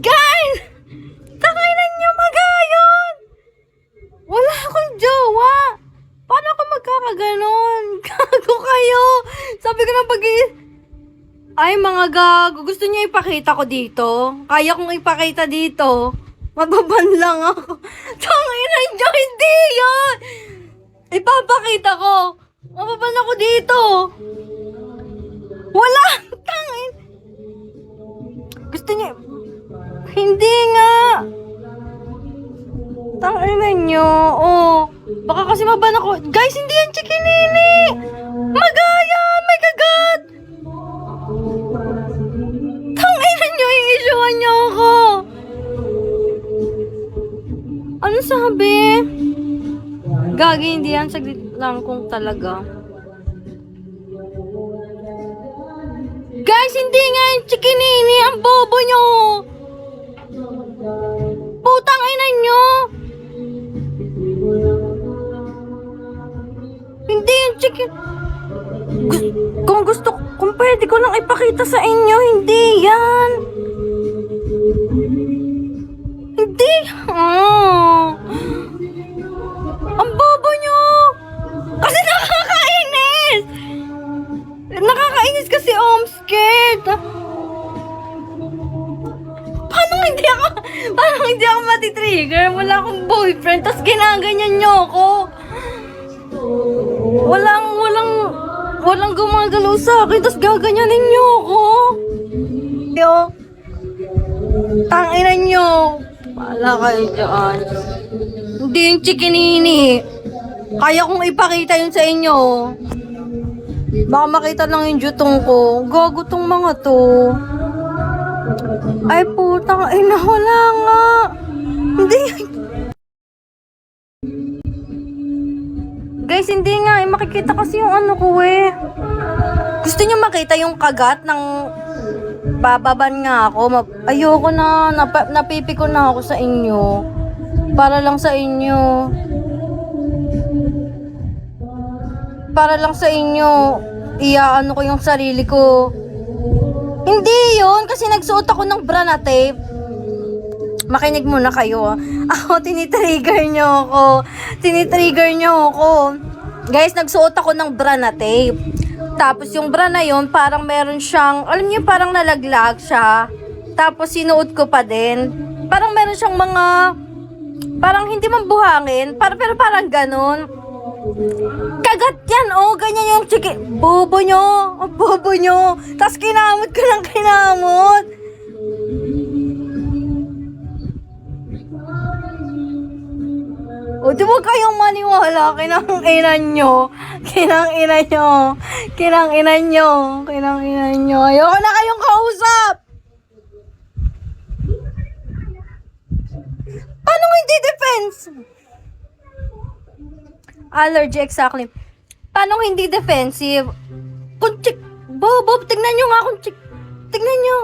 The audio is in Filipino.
Guys! Tanginan niyo magayon! Wala akong jowa! Paano ako magkakaganon? Gago kayo! Sabi ko na Ay, mga gago. Gusto niyo ipakita ko dito? Kaya kong ipakita dito. Mababan lang ako. Tanginan niyo, hindi yan! Ipapakita ko. Mababan ako dito. Wala! Tangin! Gusto niyo... Hindi nga! Tanginan niyo. Oh, baka kasi maban ako. Guys, hindi yan chikinini! Magaya! May kagat! Tanginan niyo, i-issuean niyo ako! Ano sabi? Gagi, hindi yan. Saglit lang kung talaga. Guys, hindi nga yung chikinini. Ang bobo nyo. Putang ina nyo. Hindi yung chikin... Kung pwede ko lang ipakita sa inyo, hindi yan. Hindi. Ang bobo nyo. Kasi nakakainis. Nakakainis kasi scared. Paano hindi ako matitrigger? Wala akong boyfriend, tas ginaganyan nyo ako. Walang gumagalaw sa akin, tas gaganyanin nyo ako. Yo, tanginan nyo. Wala kayo dyan. Hindi yung chikinini. Kaya kong ipakita yun sa inyo. Baka makita lang yung jutong ko. Gago tong mga to. Ay putang ina, wala nga. Hindi. Guys, hindi nga. Makikita kasi yung ano ko eh. Gusto nyo makita yung kagat ng bababan nga ako. Ayoko na. Napipiko na ako sa inyo. Para lang sa inyo. Para lang sa inyo. Iyaano ko yung sarili ko. Hindi yun, kasi nagsuot ako ng bra na tape. Makinig muna kayo. Ako, tinitrigger nyo ako. Tinitrigger nyo ako. Guys, nagsuot ako ng bra na tape. Tapos yung bra na yun, parang meron siyang, alam niyo, parang nalaglag siya. Tapos sinuot ko pa din. Parang meron siyang mga, parang hindi man buhangin, pero parang ganun. Kagat yan, oh, ganyan yung bobo nyo, oh, bobo nyo. Tapos kinamot ko ng kinamot. O, di ba kayong maniwala, kinang-inan nyo. Kinang-inan nyo. Kinang-inan nyo. Kinang-inan nyo. Ayoko na kayong kausap. Paano hindi defense? Allergy, exactly. Paano hindi defensive? Bobo, tignan nyo nga kung tignan nyo.